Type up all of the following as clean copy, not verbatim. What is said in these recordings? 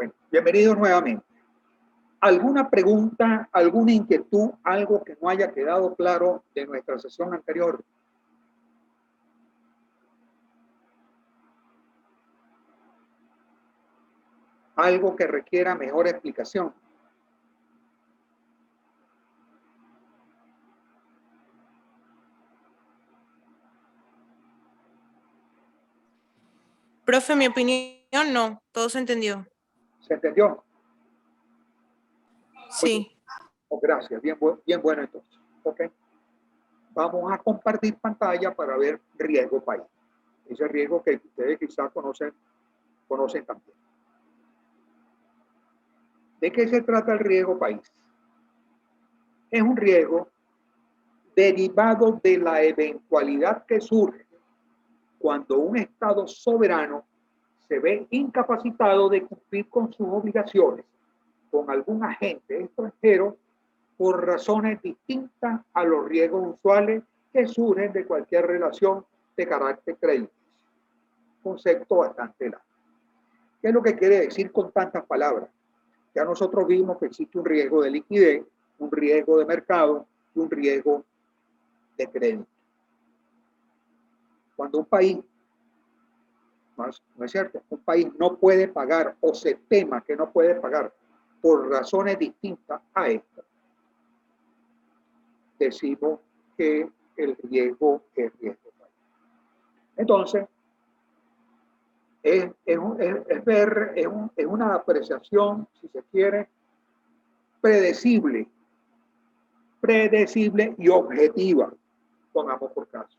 Bueno, bienvenidos nuevamente. ¿Alguna pregunta, alguna inquietud, algo que no haya quedado claro de nuestra sesión anterior? Algo que requiera mejor explicación. Profe, mi opinión no, todo se entendió. ¿Se entendió? Sí. Oh, gracias, bien bueno entonces. Ok. Vamos a compartir pantalla para ver riesgo país. Ese riesgo que ustedes quizás conocen también. ¿De qué se trata el riesgo país? Es un riesgo derivado de la eventualidad que surge cuando un Estado soberano se ve incapacitado de cumplir con sus obligaciones con algún agente extranjero por razones distintas a los riesgos usuales que surgen de cualquier relación de carácter crediticio. Concepto bastante largo. ¿Qué es lo que quiere decir con tantas palabras? Ya nosotros vimos que existe un riesgo de liquidez, un riesgo de mercado y un riesgo de crédito. Cuando un país, no es cierto, un país no puede pagar o se tema que no puede pagar por razones distintas a estas, decimos que el riesgo es riesgo país. Entonces, es una apreciación, si se quiere, predecible y objetiva, pongamos por caso.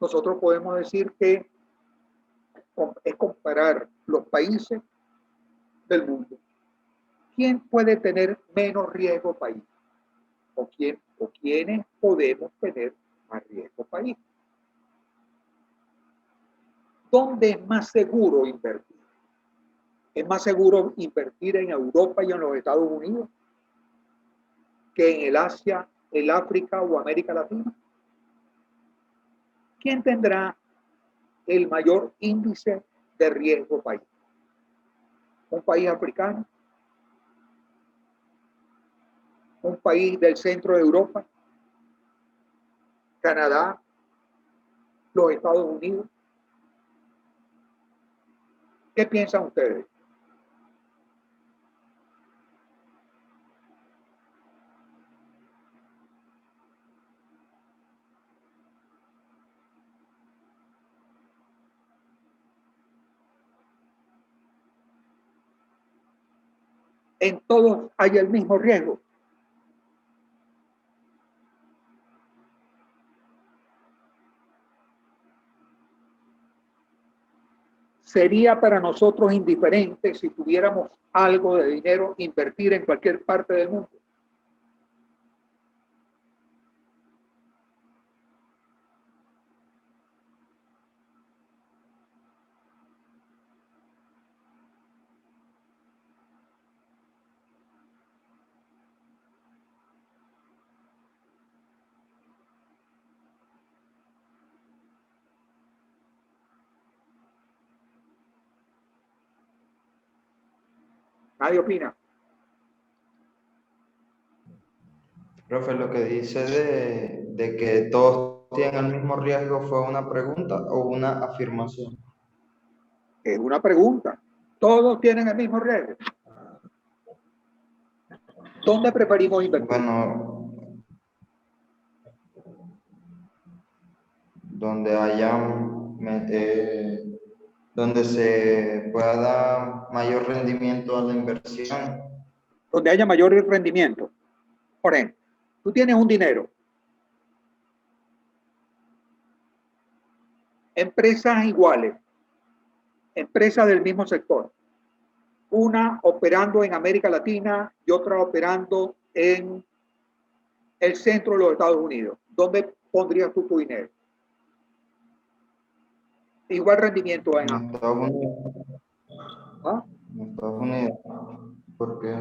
Nosotros podemos decir que es comparar los países del mundo. ¿Quién puede tener menos riesgo país? ¿O quiénes podemos tener más riesgo país? ¿Dónde es más seguro invertir? ¿Es más seguro invertir en Europa y en los Estados Unidos que en el Asia, el África o América Latina? ¿Quién tendrá el mayor índice de riesgo país? ¿Un país africano? ¿Un país del centro de Europa? ¿Canadá? ¿Los Estados Unidos? ¿Qué piensan ustedes? En todos hay el mismo riesgo. Sería para nosotros indiferente si tuviéramos algo de dinero invertir en cualquier parte del mundo. Nadie opina. Profe, lo que dice de que todos tienen el mismo riesgo, ¿fue una pregunta o una afirmación? Es una pregunta. Todos tienen el mismo riesgo. ¿Dónde preferimos invertir? Bueno, donde haya, donde se pueda dar mayor rendimiento a la inversión. Donde haya mayor rendimiento. Por ejemplo, tú tienes un dinero. Empresas iguales. Empresas del mismo sector. Una operando en América Latina y otra operando en el centro de los Estados Unidos. ¿Dónde pondrías tú tu dinero? Igual rendimiento en Estados Unidos. ¿Ah? En Estados Unidos, porque es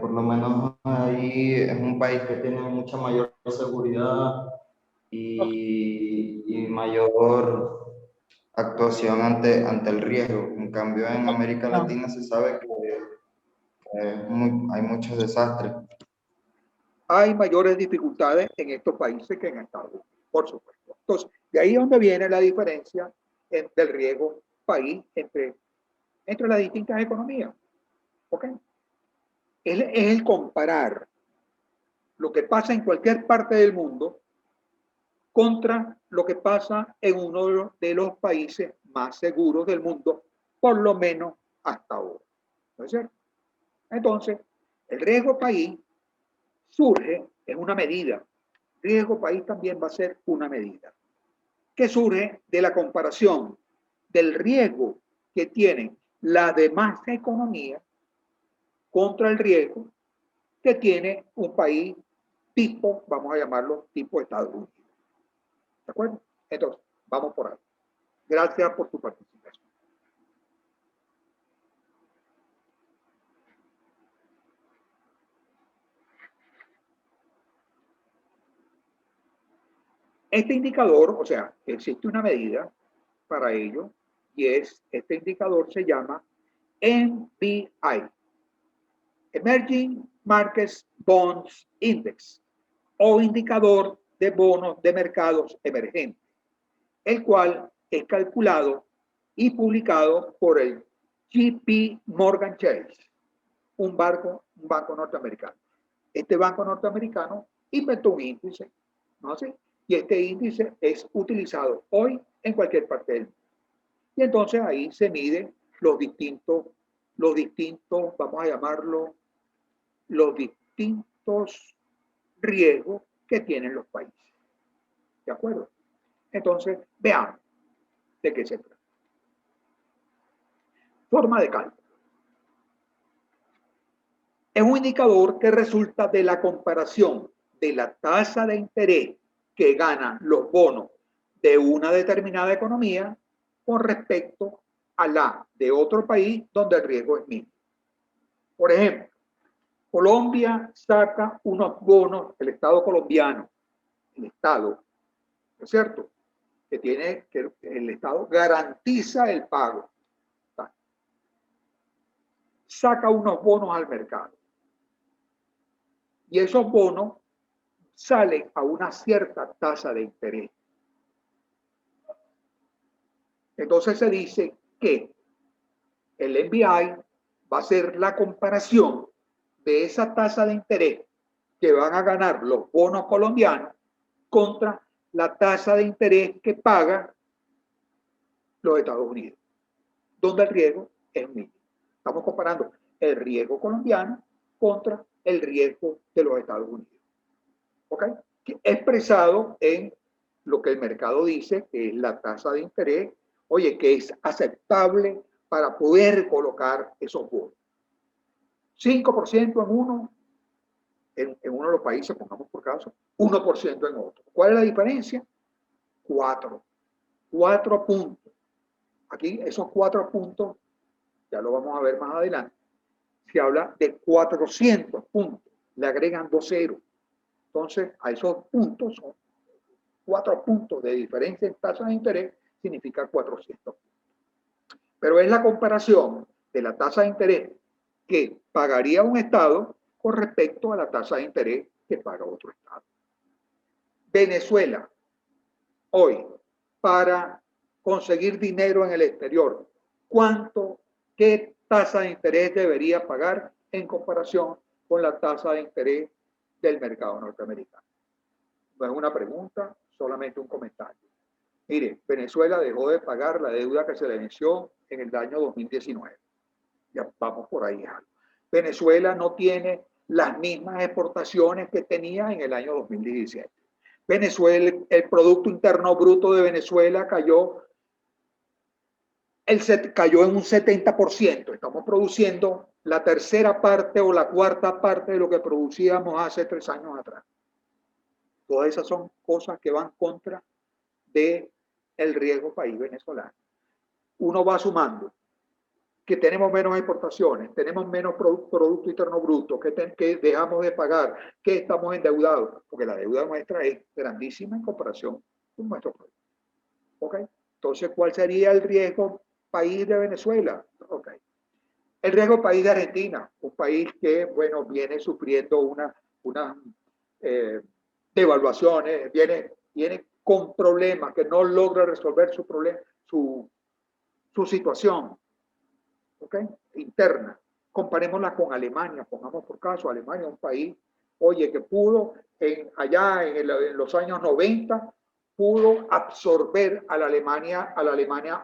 por lo menos ahí es un país que tiene mucha mayor seguridad y mayor actuación ante el riesgo. En cambio, en América No. Latina se sabe que hay muchos desastres. Hay mayores dificultades en estos países que en Estados Unidos, por supuesto. Entonces, de ahí es donde viene la diferencia del riesgo país entre las distintas economías. ¿Ok? Es el comparar lo que pasa en cualquier parte del mundo contra lo que pasa en uno de los países más seguros del mundo, por lo menos hasta ahora. ¿No es cierto? Entonces, el riesgo país surge en una medida. Riesgo país también va a ser una medida que surge de la comparación del riesgo que tienen las demás economías contra el riesgo que tiene un país tipo, vamos a llamarlo tipo Estados Unidos. ¿De acuerdo? Entonces, vamos por ahí. Gracias por tu participación. Este indicador, o sea, existe una medida para ello y este indicador se llama MBI, Emerging Markets Bonds Index, o indicador de bonos de mercados emergentes, el cual es calculado y publicado por el JP Morgan Chase, un banco norteamericano. Este banco norteamericano inventó un índice, ¿no sé? Y este índice es utilizado hoy en cualquier parte del mundo. Y entonces ahí se miden los distintos, vamos a llamarlo, los distintos riesgos que tienen los países. ¿De acuerdo? Entonces, veamos de qué se trata. Forma de cálculo. Es un indicador que resulta de la comparación de la tasa de interés que ganan los bonos de una determinada economía con respecto a la de otro país donde el riesgo es mínimo. Por ejemplo, Colombia saca unos bonos, el Estado colombiano, el Estado, ¿no es cierto? Que el Estado garantiza el pago. Saca unos bonos al mercado. Y esos bonos salen a una cierta tasa de interés. Entonces se dice que el MBI va a ser la comparación de esa tasa de interés que van a ganar los bonos colombianos contra la tasa de interés que pagan los Estados Unidos, donde el riesgo es mínimo. Estamos comparando el riesgo colombiano contra el riesgo de los Estados Unidos. ¿Ok? Expresado en lo que el mercado dice que es la tasa de interés, oye, que es aceptable para poder colocar esos bonos. 5% en uno de los países, pongamos por caso, 1% en otro. ¿Cuál es la diferencia? 4 puntos. Aquí esos 4 puntos, ya lo vamos a ver más adelante, se habla de 400 puntos, le agregan 2 ceros. Entonces, a esos puntos son 4 puntos de diferencia en tasa de interés, significa 400 puntos. Pero es la comparación de la tasa de interés que pagaría un Estado con respecto a la tasa de interés que paga otro Estado. Venezuela, hoy, para conseguir dinero en el exterior, ¿qué tasa de interés debería pagar en comparación con la tasa de interés del mercado norteamericano? No es una pregunta, solamente un comentario. Mire, Venezuela dejó de pagar la deuda que se le inició en el año 2019. Ya vamos por ahí. Venezuela no tiene las mismas exportaciones que tenía en el año 2017. Venezuela, el Producto Interno Bruto de Venezuela cayó en un 70%. Estamos produciendo la tercera parte o la cuarta parte de lo que producíamos hace 3 años atrás. Todas esas son cosas que van contra del riesgo país venezolano. Uno va sumando que tenemos menos exportaciones, tenemos menos Producto Interno Bruto, que dejamos de pagar, que estamos endeudados, porque la deuda nuestra es grandísima en comparación con nuestro producto. ¿Ok? Entonces, ¿cuál sería el riesgo país de Venezuela? Ok. El riesgo país de Argentina, un país que, bueno, viene sufriendo una devaluaciones, viene con problemas, que no logra resolver su problema, su situación, ¿ok? Interna. Comparémosla con Alemania, pongamos por caso, Alemania, un país, oye, que pudo allá en los años 90, pudo absorber a la Alemania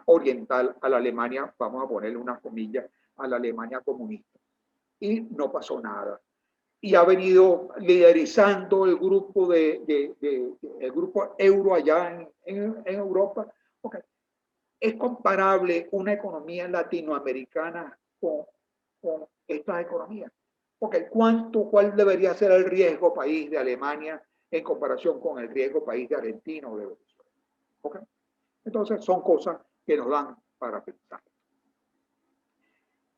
oriental, a la Alemania, vamos a ponerle unas comillas, a la Alemania comunista. Y no pasó nada. Y ha venido liderizando el grupo el grupo euro allá en Europa. Okay. ¿Es comparable una economía latinoamericana con estas economías? Okay. ¿Cuál debería ser el riesgo país de Alemania en comparación con el riesgo país de Argentina o de Venezuela? Okay. Entonces son cosas que nos dan para pensar.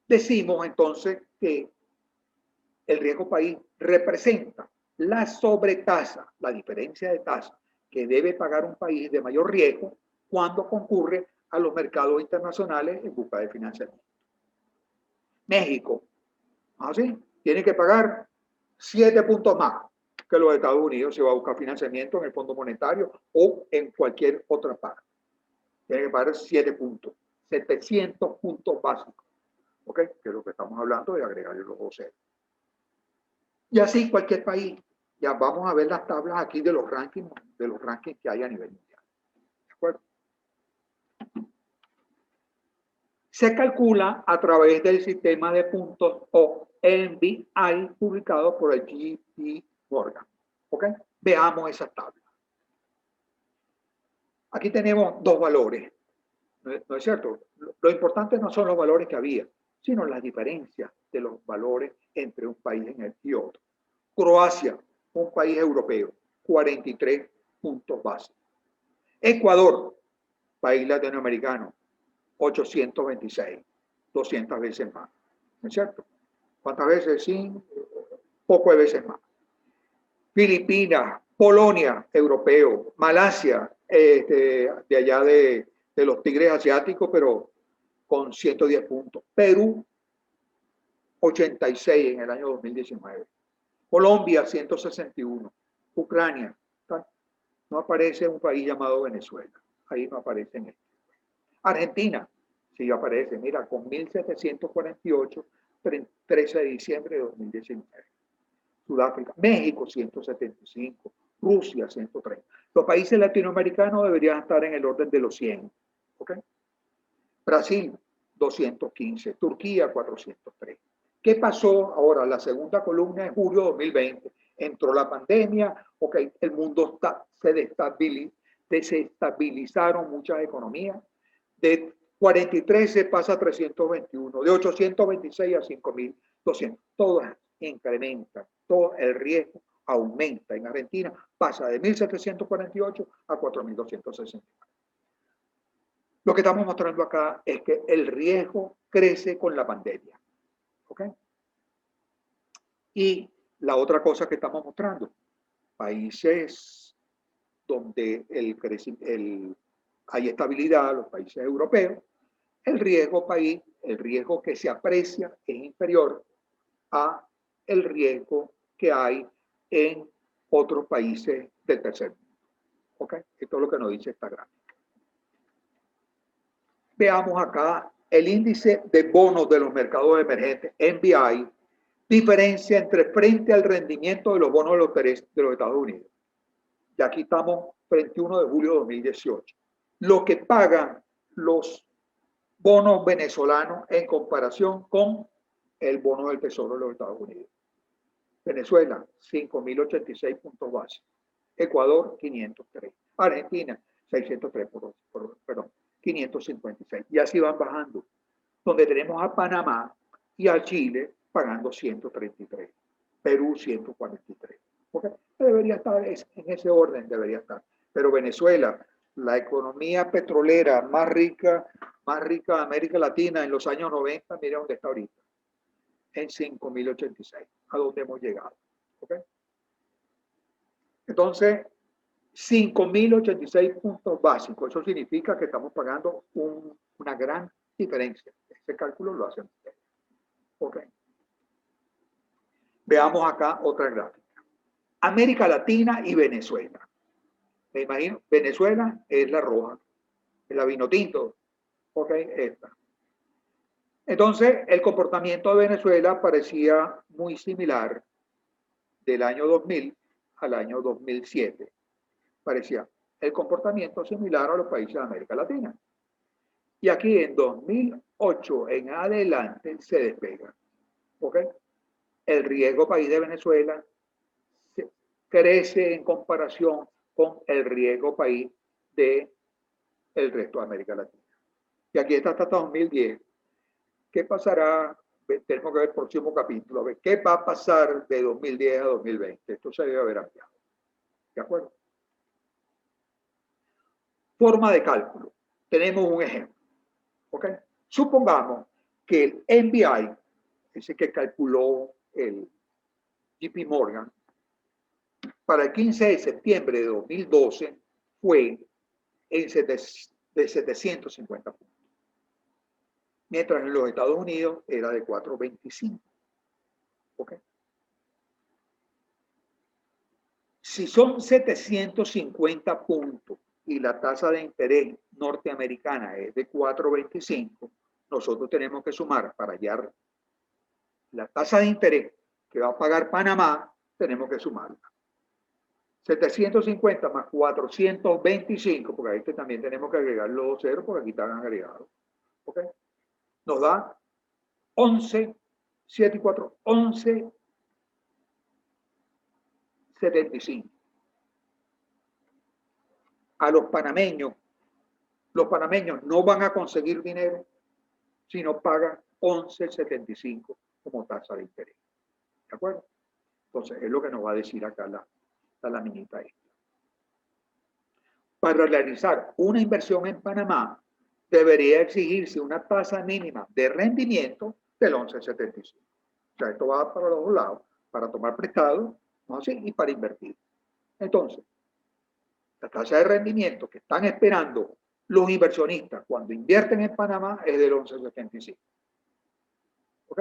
Decimos entonces que el riesgo país representa la sobretasa, la diferencia de tasa que debe pagar un país de mayor riesgo cuando concurre a los mercados internacionales en busca de financiamiento. México, así, tiene que pagar 7 puntos más que los Estados Unidos si va a buscar financiamiento en el Fondo Monetario o en cualquier otra parte. Tiene que pagar 7 puntos, 700 puntos básicos, ¿ok? Que es lo que estamos hablando de agregarle los 2 ceros. Y así cualquier país. Ya vamos a ver las tablas aquí de los rankings que hay a nivel mundial. ¿De acuerdo? Se calcula a través del sistema de puntos o NBI publicado por el JP Morgan. ¿Ok? Veamos esas tablas. Aquí tenemos 2 valores. ¿No es cierto? Lo importante no son los valores que había, sino las diferencias de los valores entre un país y otro. Croacia, un país europeo, 43 puntos básicos. Ecuador, país latinoamericano, 826, 200 veces más. ¿No es cierto? ¿Cuántas veces? Sí, poco de veces más. Filipinas, Polonia, europeo, Malasia, de allá de los tigres asiáticos, pero con 110 puntos. Perú, 86 en el año 2019. Colombia, 161. Ucrania, no aparece un país llamado Venezuela. Ahí no aparece en este. Argentina, sí aparece, mira, con 1748, 13 de diciembre de 2019. Sudáfrica, México, 175. Rusia, 130. Los países latinoamericanos deberían estar en el orden de los 100. ¿Ok? Brasil, 215. Turquía, 403. ¿Qué pasó ahora? La segunda columna en julio de 2020. Entró la pandemia, ok, el mundo se desestabilizaron muchas economías. De 43 se pasa a 321, de 826 a 5.200. Todas incrementan, todo el riesgo aumenta. En Argentina pasa de 1.748 a 4.260. Lo que estamos mostrando acá es que el riesgo crece con la pandemia. ¿Ok? Y la otra cosa que estamos mostrando, países donde hay estabilidad, los países europeos, el riesgo que se aprecia es inferior a el riesgo que hay en otros países del tercer mundo. ¿Ok? Esto es lo que nos dice esta gráfica. Veamos acá el índice de bonos de los mercados emergentes, NBI, diferencia entre frente al rendimiento de los bonos de los Estados Unidos. Y aquí estamos 21 de julio de 2018. Lo que pagan los bonos venezolanos en comparación con el bono del Tesoro de los Estados Unidos. Venezuela, 5.086 puntos básicos. Ecuador, 503. Argentina, 603, perdón, 556. Y así van bajando. Donde tenemos a Panamá y a Chile pagando 133. Perú, 143. Porque debería estar en ese orden, debería estar. Pero Venezuela, la economía petrolera más rica de América Latina en los años 90, mira dónde está ahorita. En 5.086, a donde hemos llegado. ¿Okay? Entonces, 5.086 puntos básicos. Eso significa que estamos pagando una gran diferencia. Ese cálculo lo hacen ustedes. Ok. Veamos acá otra gráfica. América Latina y Venezuela. Me imagino, Venezuela es la roja, es la vino tinto. Ok, esta. Entonces, el comportamiento de Venezuela parecía muy similar del año 2000 al año 2007. Parecía el comportamiento similar a los países de América Latina. Y aquí en 2008 en adelante se despega. ¿Ok? El riesgo país de Venezuela crece en comparación con el riesgo país del resto de América Latina. Y aquí está hasta 2010. ¿Qué pasará? Tenemos que ver el próximo capítulo. A ver, ¿qué va a pasar de 2010 a 2020? Esto se debe haber ampliado. ¿De acuerdo? Forma de cálculo. Tenemos un ejemplo. ¿Ok? Supongamos que el NBI, ese que calculó el JP Morgan, para el 15 de septiembre de 2012 fue de 750 puntos. Mientras en los Estados Unidos era de 425. ¿Ok? Si son 750 puntos y la tasa de interés norteamericana es de 4.25, nosotros tenemos que sumar para hallar la tasa de interés que va a pagar Panamá, tenemos que sumarla. 750 más 425, porque ahí también tenemos que agregar los dos ceros, porque aquí están agregados. ¿Ok? Nos da 11, 7 y 4, 11.75. A los panameños no van a conseguir dinero si no pagan 11.75 como tasa de interés. ¿De acuerdo? Entonces, es lo que nos va a decir acá la laminita esta. Para realizar una inversión en Panamá, debería exigirse una tasa mínima de rendimiento del 11.75. O sea, esto va para los dos lados, para tomar prestado, ¿no? Así, y para invertir. Entonces, la tasa de rendimiento que están esperando los inversionistas cuando invierten en Panamá es del 11.75. ¿Ok?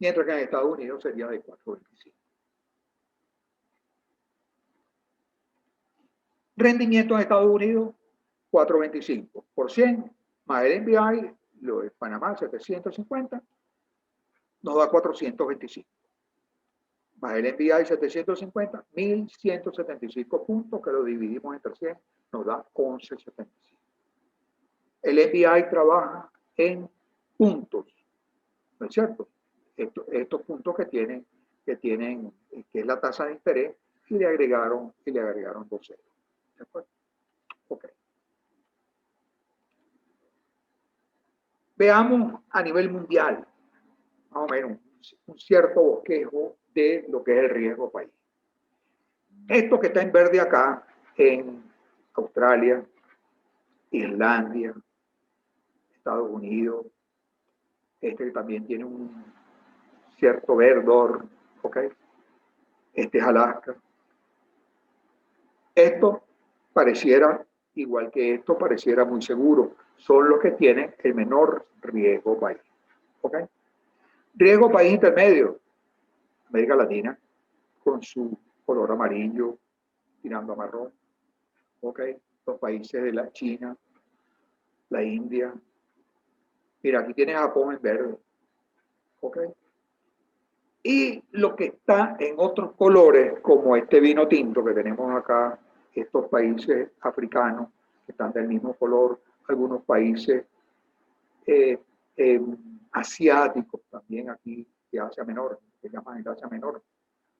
Mientras que en Estados Unidos sería de 4.25. Rendimiento en Estados Unidos, 4.25 por 100, más el NBI, lo de Panamá, 750, nos da 425. Más el NBI, 750, 1.175 puntos, que lo dividimos entre 100, nos da 11.75. El NBI trabaja en puntos, ¿no es cierto? Estos puntos que es la tasa de interés, y le agregaron 2 ceros. ¿De acuerdo? Ok. Veamos a nivel mundial, más o menos, un cierto bosquejo de lo que es el riesgo país. Esto que está en verde acá, en Australia, Islandia, Estados Unidos, este que también tiene un cierto verdor, ¿ok? Este es Alaska. Esto pareciera, igual que esto, pareciera muy seguro. Son los que tienen el menor riesgo país. ¿Ok? Riesgo país intermedio. América Latina, con su color amarillo, tirando a marrón. ¿Ok? Los países de la China, la India. Mira, aquí tiene Japón en verde. ¿Ok? Y lo que está en otros colores, como este vino tinto que tenemos acá, estos países africanos que están del mismo color, algunos países asiáticos también aquí de Asia Menor, que llaman el Asia Menor.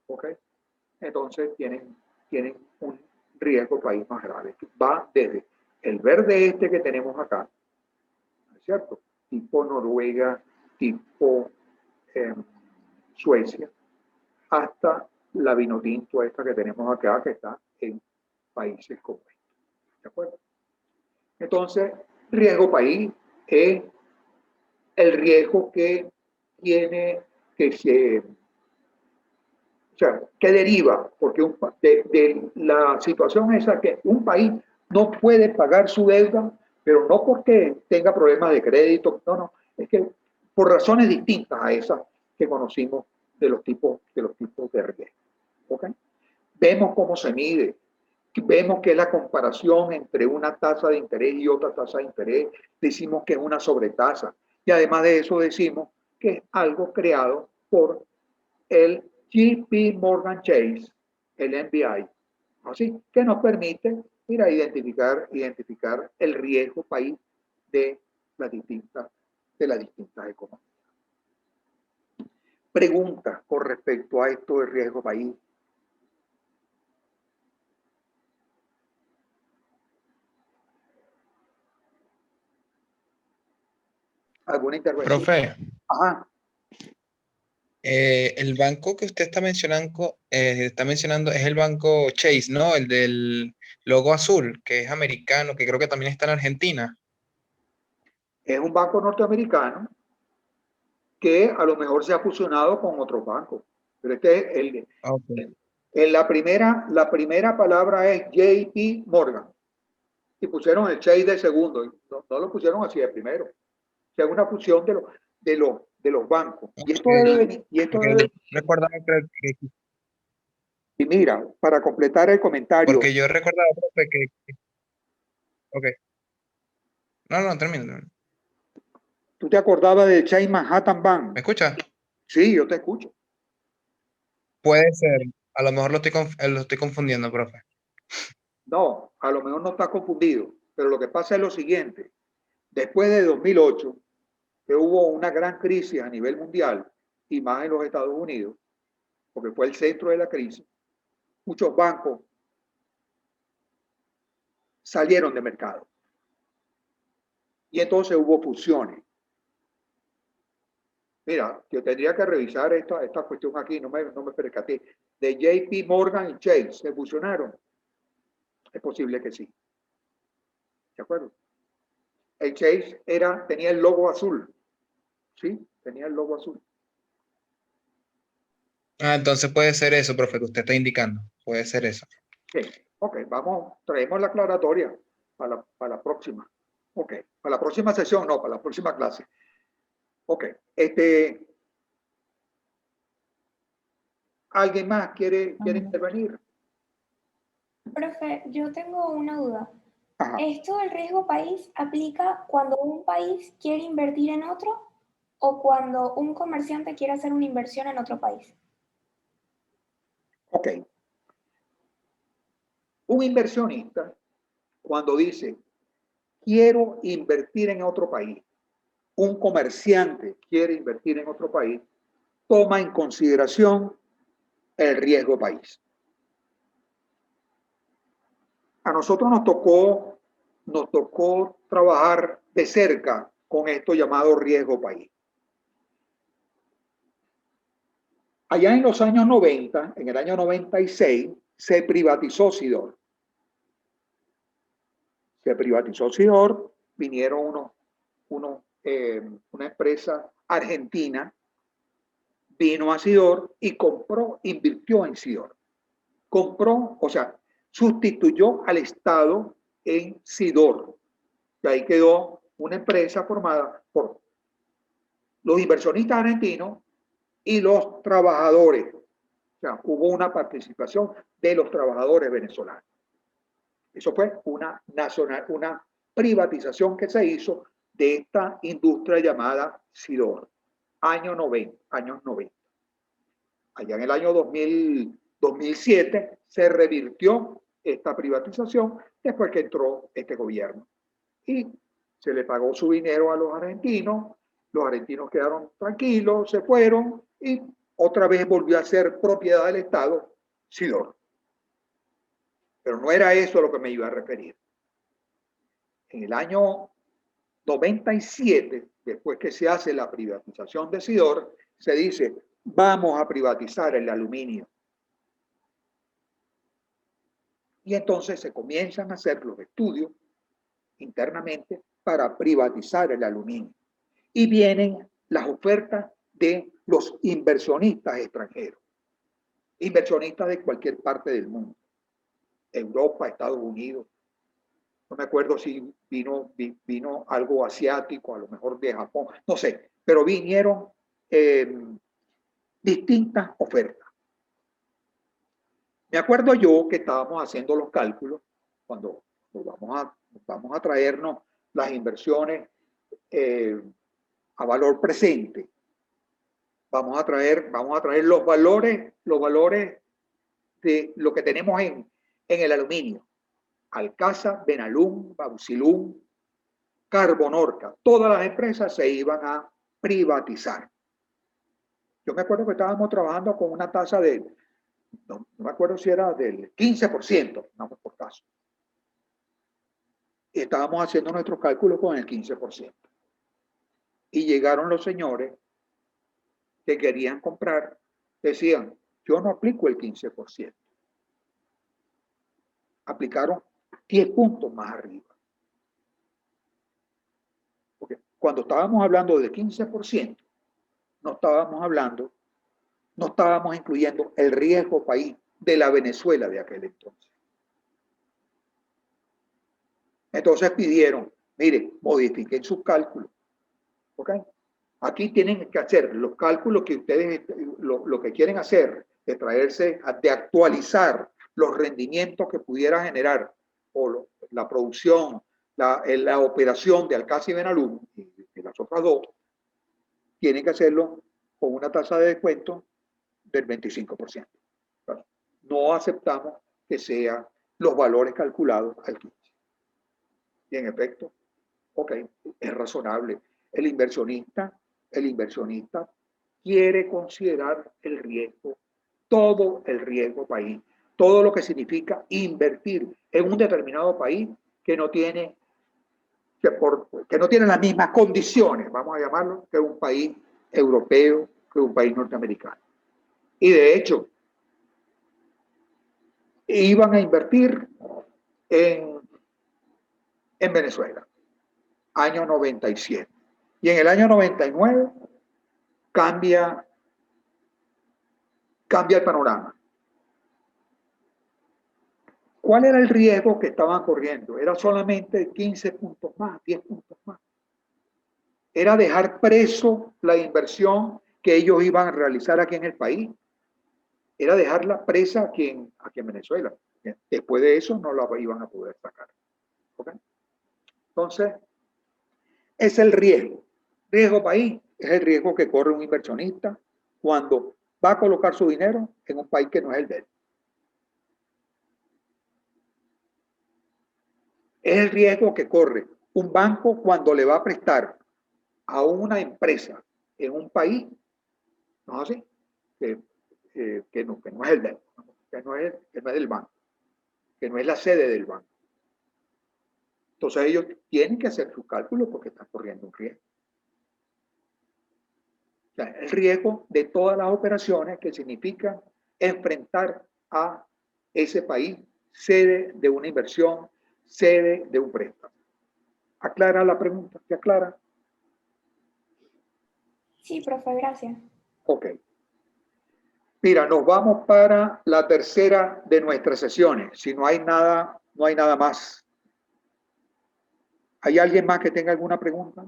¿Ok? Entonces tienen un riesgo país más grave. Va desde el verde este que tenemos acá, ¿no es cierto? Tipo Noruega, tipo Suecia, hasta la vino tinto esta que tenemos acá, que está en países como estos. ¿De acuerdo? Entonces, riesgo país es el riesgo que tiene, que sea, ¿qué deriva? Porque de la situación esa que un país no puede pagar su deuda, pero no porque tenga problemas de crédito, no, es que por razones distintas a esas que conocimos de los tipos de riesgo. ¿Okay? Vemos cómo se mide, vemos que es la comparación entre una tasa de interés y otra tasa de interés, decimos que es una sobretasa, y además de eso decimos que es algo creado por el JP Morgan Chase, el MBI, así que nos permite ir a identificar el riesgo país de las distintas economías. Pregunta con respecto a esto del riesgo país. ¿Alguna intervención? Profe, Ajá. el banco que usted está mencionando es el banco Chase, ¿no? El del logo azul, que es americano, que creo que también está en Argentina. Es un banco norteamericano que a lo mejor se ha fusionado con otros bancos. Pero es que Okay. la primera palabra es JP Morgan. Y pusieron el Chase de segundo. No lo pusieron así de primero. O sea, es una fusión de los bancos. Y esto debe venir. Recordaba Y mira, para completar el comentario, porque yo recordaba, profe, ok. No, termino. tú te acordabas del Chase Manhattan Bank. ¿Me escucha? Sí, yo te escucho. Puede ser. A lo mejor lo estoy confundiendo, profe. No, a lo mejor no está confundido. Pero lo que pasa es lo siguiente. Después de 2008, que hubo una gran crisis a nivel mundial y más en los Estados Unidos, porque fue el centro de la crisis, muchos bancos salieron de mercado. Y entonces hubo fusiones. Mira, yo tendría que revisar esta cuestión aquí, no me percaté. De JP Morgan y Chase, ¿se fusionaron? Es posible que sí. ¿De acuerdo? El Chase tenía el logo azul. ¿Sí? Tenía el logo azul. Entonces puede ser eso, profe, que usted está indicando. Puede ser eso. Sí. Ok, traemos la aclaratoria para la próxima. Ok, para la próxima sesión, no, para la próxima clase. Ok, ¿alguien más quiere intervenir? Profe, yo tengo una duda. Ajá. ¿Esto del riesgo país aplica cuando un país quiere invertir en otro o cuando un comerciante quiere hacer una inversión en otro país? Ok. Un inversionista, cuando dice, quiero invertir en otro país, un comerciante quiere invertir en otro país, toma en consideración el riesgo país. A nosotros nos tocó trabajar de cerca con esto llamado riesgo país. Allá en los años 90, en el año 96, se privatizó Sidor. Vinieron una empresa argentina, vino a Sidor y invirtió en Sidor. O sea, sustituyó al Estado en Sidor. Y ahí quedó una empresa formada por los inversionistas argentinos y los trabajadores. O sea, hubo una participación de los trabajadores venezolanos. Eso fue una privatización que se hizo de esta industria llamada Sidor, años 90. Allá en el año 2007 se revirtió esta privatización después que entró este gobierno. Y se le pagó su dinero a los argentinos quedaron tranquilos, se fueron y otra vez volvió a ser propiedad del Estado Sidor. Pero no era eso a lo que me iba a referir. En el año 97, después que se hace la privatización de Sidor, se dice, vamos a privatizar el aluminio. Y entonces se comienzan a hacer los estudios internamente para privatizar el aluminio. Y vienen las ofertas de los inversionistas extranjeros. Inversionistas de cualquier parte del mundo. Europa, Estados Unidos. No me acuerdo si vino algo asiático, a lo mejor de Japón, no sé, pero vinieron distintas ofertas. Me acuerdo yo que estábamos haciendo los cálculos cuando vamos a traernos las inversiones a valor presente. Vamos a traer los valores de lo que tenemos en el aluminio. Alcasa, Benalum, Bauxilum, Carbonorca. Todas las empresas se iban a privatizar. Yo me acuerdo que estábamos trabajando con una tasa de, no me acuerdo si era del 15%, vamos por caso. Y estábamos haciendo nuestros cálculos con el 15%. Y llegaron los señores que querían comprar, decían, yo no aplico el 15%. Aplicaron 10 puntos más arriba. Porque cuando estábamos hablando de 15%, no estábamos incluyendo el riesgo país de la Venezuela de aquel entonces. Entonces pidieron, mire, modifiquen sus cálculos. ¿Ok? Aquí tienen que hacer los cálculos que ustedes, lo que quieren hacer, de actualizar los rendimientos que pudiera generar o la producción, la operación de Alcasa y Benalum, y las otras dos, tienen que hacerlo con una tasa de descuento del 25%. No aceptamos que sean los valores calculados al 15%. Y en efecto, ok, es razonable. El inversionista quiere considerar el riesgo, todo el riesgo país, todo lo que significa invertir en un determinado país que no tiene las mismas condiciones, vamos a llamarlo, que un país europeo, que un país norteamericano. Y de hecho, iban a invertir en Venezuela, año 97. Y en el año 99 cambia el panorama. ¿Cuál era el riesgo que estaban corriendo? Era solamente 15 puntos más, 10 puntos más. Era dejar preso la inversión que ellos iban a realizar aquí en el país. Era dejarla presa aquí en Venezuela. Después de eso no la iban a poder sacar. ¿Okay? Entonces, es el riesgo. Riesgo país es el riesgo que corre un inversionista cuando va a colocar su dinero en un país que no es el de él. Es el riesgo que corre un banco cuando le va a prestar a una empresa en un país, ¿no es así? Que no es el de él, que no es del banco, que no es la sede del banco. Entonces ellos tienen que hacer sus cálculos porque están corriendo un riesgo. O sea, el riesgo de todas las operaciones que significan enfrentar a ese país, sede de una inversión, sede de un préstamo. ¿Aclara la pregunta? ¿Te aclara? Sí, profe, gracias. Ok. Mira, nos vamos para la tercera de nuestras sesiones. Si no hay nada más. ¿Hay alguien más que tenga alguna pregunta?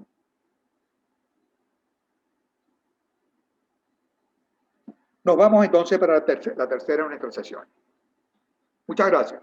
Nos vamos entonces para la tercera de nuestras sesiones. Muchas gracias.